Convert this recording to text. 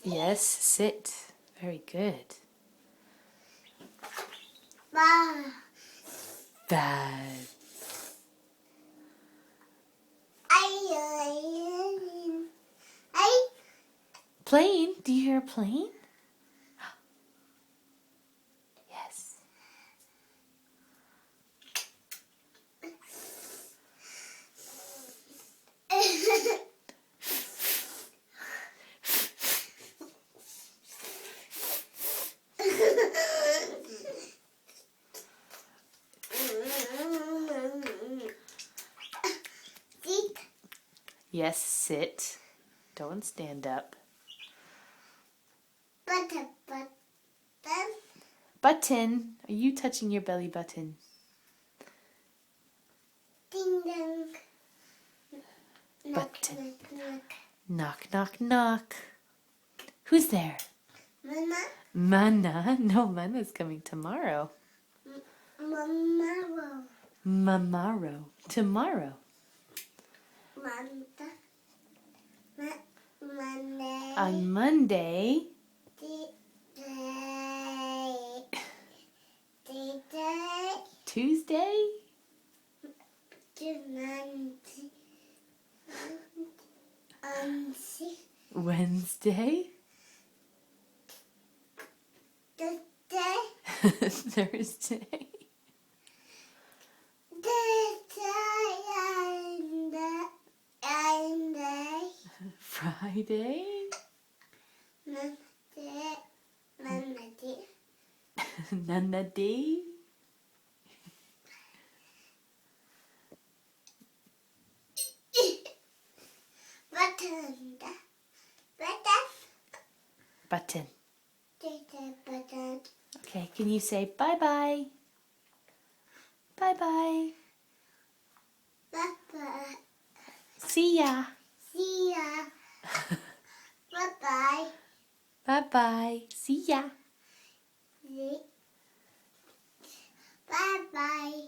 Yes, sit. Very good. Bad. Plane? Do you hear a plane? Yes. Yes, sit. Don't stand up. Button. Are you touching your belly button? Ding dong. Button. Knock, knock, knock. Who's there? Mama. Mana. No, Mana's coming tomorrow. Mamaro. Mamaro. Tomorrow. Manta. Monday. On Monday. Tuesday. Wednesday. Thursday. Friday. Nana-day. Button. Okay, can you say bye-bye? Bye-bye. See ya. See ya. Bye-bye. Bye-bye. See ya. Bye-bye.